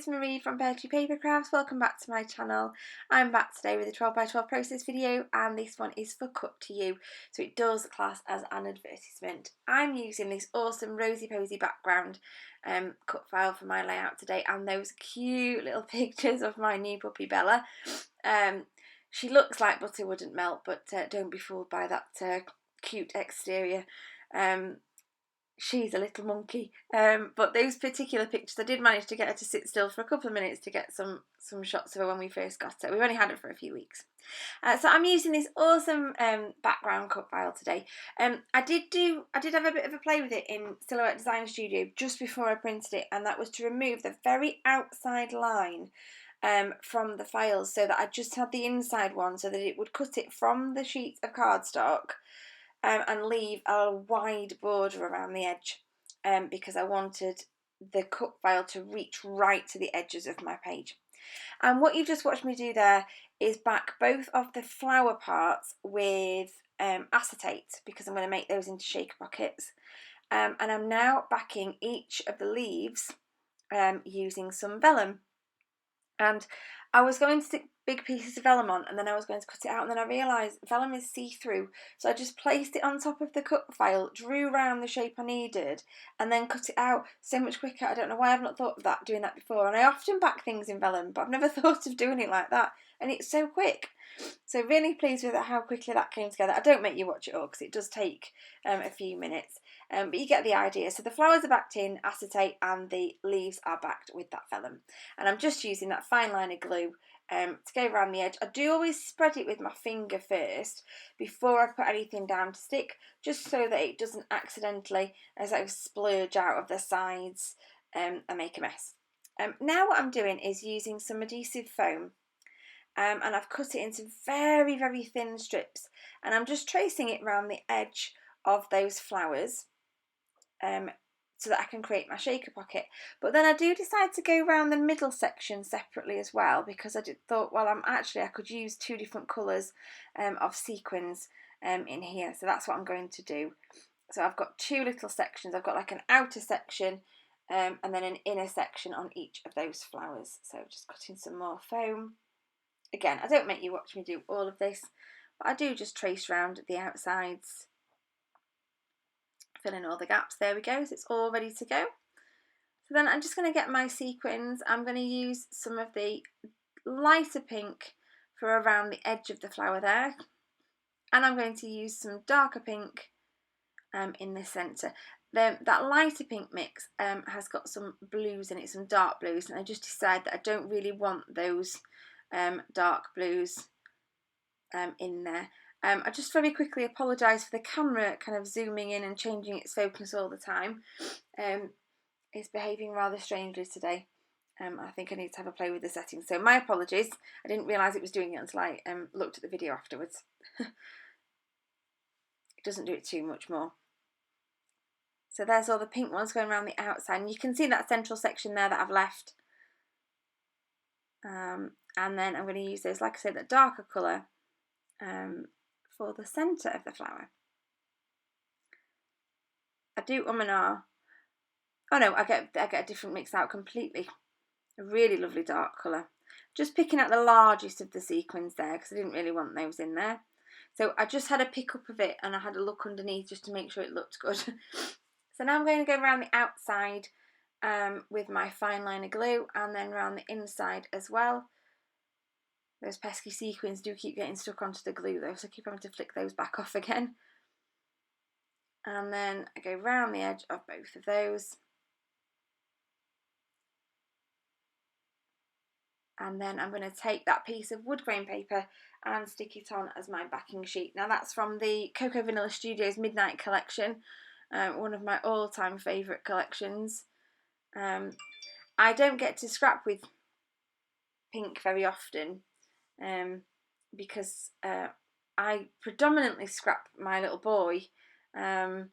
it's Marie from Papercrafts. Welcome back to my channel. I'm back today with a 12x12 process video, and this one is for Cut to You, so it does class as an advertisement. I'm using this awesome Rosey Posey Background cut file for my layout today, and those cute little pictures of my new puppy Bella. She looks like butter wouldn't melt, but don't be fooled by that cute exterior. She's a little monkey, but those particular pictures, I did manage to get her to sit still for a couple of minutes to get some shots of her when we first got her. We've only had her for a few weeks. So I'm using this awesome background cut file today. I did have a bit of a play with it in Silhouette Design Studio just before I printed it, and that was to remove the very outside line from the files, so that I just had the inside one, so that it would cut it from the sheet of cardstock and leave a wide border around the edge, because I wanted the cut file to reach right to the edges of my page. And what you've just watched me do there is back both of the flower parts with acetate, because I'm going to make those into shaker pockets. And I'm now backing each of the leaves using some vellum. And I was going to stick big pieces of vellum on, and then I was going to cut it out, and then I realised vellum is see-through, so I just placed it on top of the cut file, drew round the shape I needed, and then cut it out so much quicker. I don't know why I've not thought of that, doing that before, and I often back things in vellum, but I've never thought of doing it like that, and it's so quick. So really pleased with how quickly that came together. I don't make you watch it all because it does take a few minutes, but you get the idea. So the flowers are backed in acetate and the leaves are backed with that vellum, and I'm just using that fine liner glue to go around the edge. I do always spread it with my finger first before I put anything down to stick, just so that it doesn't accidentally splurge out of the sides and make a mess. Now what I'm doing is using some adhesive foam, and I've cut it into very, very thin strips, and I'm just tracing it around the edge of those flowers so that I can create my shaker pocket. But then I do decide to go around the middle section separately as well, because I thought, well, I could use two different colours of sequins in here, so that's what I'm going to do. So I've got two little sections. I've got like an outer section and then an inner section on each of those flowers. So just cutting some more foam. Again, I don't make you watch me do all of this, but I do just trace around the outsides, fill in all the gaps. There we go, so it's all ready to go. So then I'm just going to get my sequins. I'm going to use some of the lighter pink for around the edge of the flower there, and I'm going to use some darker pink in the centre. That lighter pink mix has got some blues in it, some dark blues, and I just decided that I don't really want those dark blues in there. I just very quickly apologise for the camera kind of zooming in and changing its focus all the time. It's behaving rather strangely today. I think I need to have a play with the settings, so my apologies. I didn't realise it was doing it until I looked at the video afterwards. It doesn't do it too much more. So there's all the pink ones going around the outside, and you can see that central section there that I've left. And then I'm going to use those, like I said, that darker colour for the centre of the flower. I do and ah. Oh no, I get a different mix out completely. A really lovely dark colour. Just picking out the largest of the sequins there, because I didn't really want those in there. So I just had a pick up of it, and I had a look underneath just to make sure it looked good. So now I'm going to go around the outside with my fine liner glue, and then around the inside as well. Those pesky sequins do keep getting stuck onto the glue though, so I keep having to flick those back off again. And then I go round the edge of both of those. And then I'm going to take that piece of wood grain paper and stick it on as my backing sheet. Now that's from the Cocoa Vanilla Studios Midnight collection, one of my all-time favourite collections. I don't get to scrap with pink very often, because I predominantly scrap my little boy, so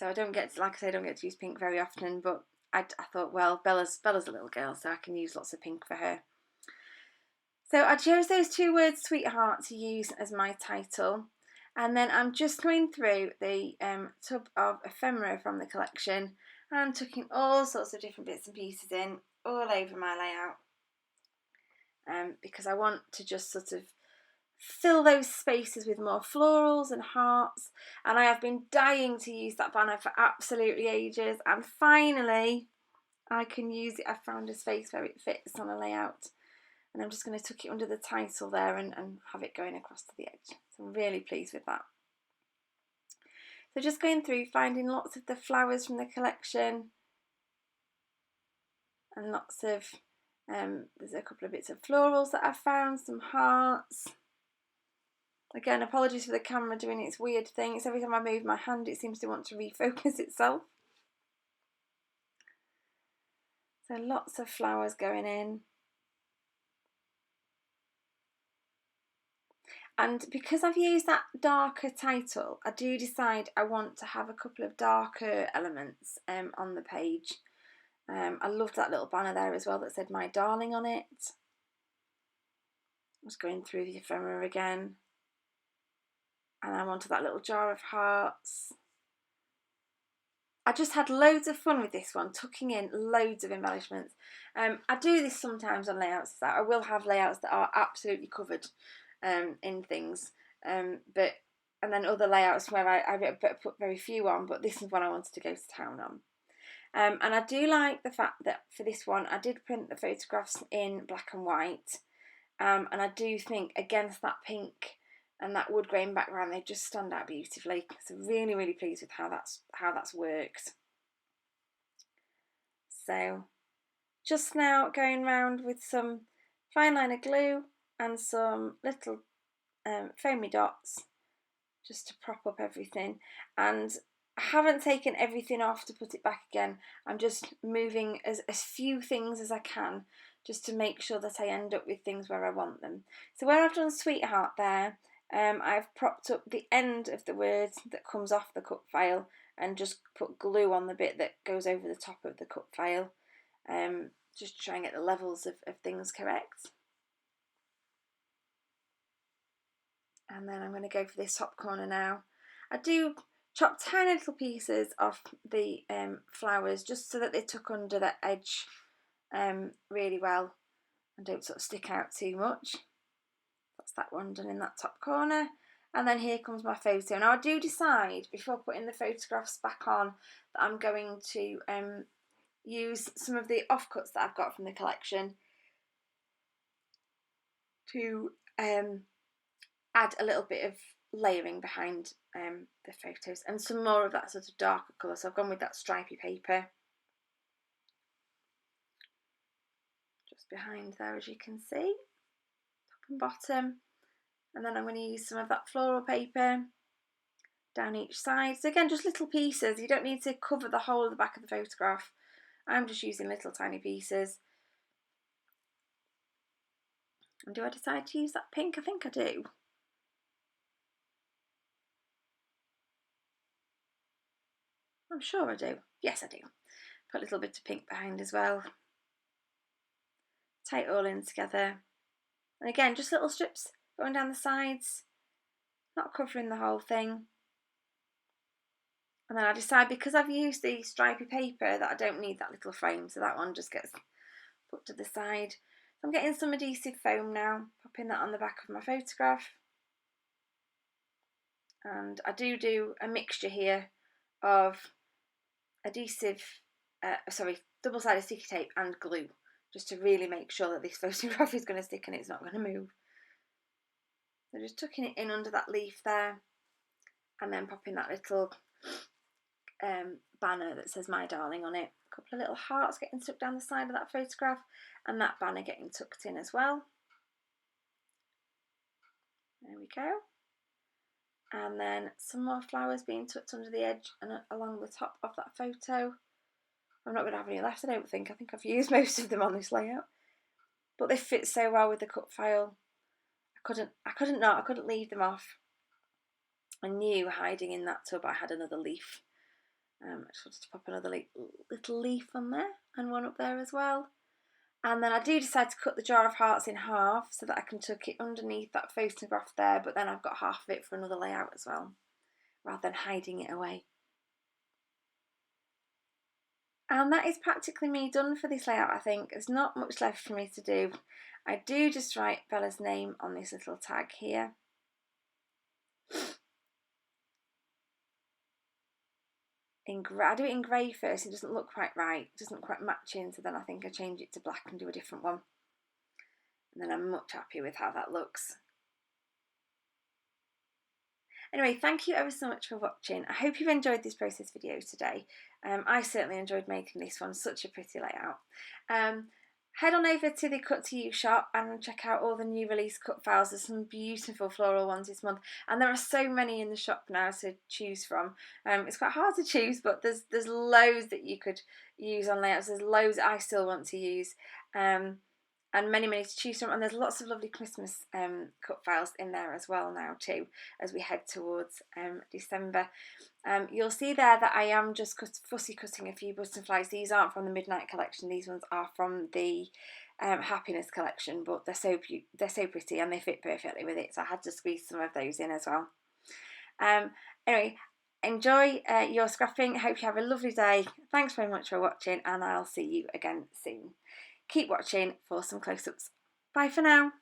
I don't get to, like I say, I don't get to use pink very often, but I thought, well, Bella's a little girl, so I can use lots of pink for her. So I chose those two words, sweetheart, to use as my title, and then I'm just going through the tub of ephemera from the collection and tucking all sorts of different bits and pieces in. all over my layout, because I want to just sort of fill those spaces with more florals and hearts, and I have been dying to use that banner for absolutely ages, and finally I can use it. I found a space where it fits on a layout, and I'm just going to tuck it under the title there and have it going across to the edge. So I'm really pleased with that. So just going through, finding lots of the flowers from the collection, and lots of, there's a couple of bits of florals that I've found, some hearts. Again, apologies for the camera doing its weird thing. It's every time I move my hand it seems to want to refocus itself. So lots of flowers going in. And because I've used that darker title, I do decide I want to have a couple of darker elements on the page. I loved that little banner there as well that said "My Darling" on it. I was going through the ephemera again. And I wanted that little jar of hearts. I just had loads of fun with this one, tucking in loads of embellishments. I do this sometimes on layouts, that I will have layouts that are absolutely covered in things, and then other layouts where I put very few on, but this is one I wanted to go to town on. And I do like the fact that for this one I did print the photographs in black and white, and I do think against that pink and that wood grain background they just stand out beautifully. So really, really pleased with how that's worked. So just now going round with some fine liner glue and some little foamy dots just to prop up everything, and I haven't taken everything off to put it back again. I'm just moving as few things as I can just to make sure that I end up with things where I want them. So where I've done sweetheart there, I've propped up the end of the word that comes off the cut file and just put glue on the bit that goes over the top of the cut file, just to try and get the levels of things correct. And then I'm going to go for this top corner now. I do chop tiny little pieces off the flowers just so that they tuck under the edge really well and don't sort of stick out too much. That's that one done in that top corner. And then here comes my photo. Now I do decide before putting the photographs back on that I'm going to use some of the offcuts that I've got from the collection to add a little bit of layering behind the photos and some more of that sort of darker colour. So I've gone with that stripy paper just behind there, as you can see, top and bottom. And then I'm going to use some of that floral paper down each side. So again, just little pieces. You don't need to cover the whole of the back of the photograph. I'm just using little tiny pieces. And do I decide to use that pink? I think I do. I'm sure I do. Yes, I do. Put a little bit of pink behind as well. Tie it all in together. And again, just little strips going down the sides, not covering the whole thing. And then I decide, because I've used the stripy paper, that I don't need that little frame, so that one just gets put to the side. So I'm getting some adhesive foam now, popping that on the back of my photograph. And I do a mixture here of double-sided sticky tape and glue, just to really make sure that this photograph is going to stick and it's not going to move. So just tucking it in under that leaf there, and then popping that little banner that says "My Darling" on it. A couple of little hearts getting stuck down the side of that photograph, and that banner getting tucked in as well. There we go. And then some more flowers being tucked under the edge and along the top of that photo. I'm not going to have any left, I don't think. I think I've used most of them on this layout, but they fit so well with the cut file. I couldn't leave them off. I knew hiding in that tub I had another leaf. I just wanted to pop another little leaf on there and one up there as well. And then I do decide to cut the jar of hearts in half so that I can tuck it underneath that photograph there, but then I've got half of it for another layout as well, rather than hiding it away. And that is practically me done for this layout, I think. There's not much left for me to do. I do just write Bella's name on this little tag here. I do it in grey first. It doesn't look quite right. It doesn't quite match in, so then I think I change it to black and do a different one. And then I'm much happier with how that looks. Anyway, thank you ever so much for watching. I hope you've enjoyed this process video today. I certainly enjoyed making this one, such a pretty layout. Head on over to the Cut to You shop and check out all the new release cut files. There's some beautiful floral ones this month, and there are so many in the shop now to choose from. It's quite hard to choose, but there's loads that you could use on layouts. There's loads I still want to use. And many to choose from, and there's lots of lovely Christmas cut files in there as well now too, as we head towards December. You'll see there that I am just fussy cutting a few butterflies. These aren't from the Midnight collection, these ones are from the Happiness collection, but they're so pretty and they fit perfectly with it, so I had to squeeze some of those in as well. Anyway, enjoy your scrapping. I hope you have a lovely day. Thanks very much for watching, and I'll see you again soon. Keep watching for some close-ups. Bye for now.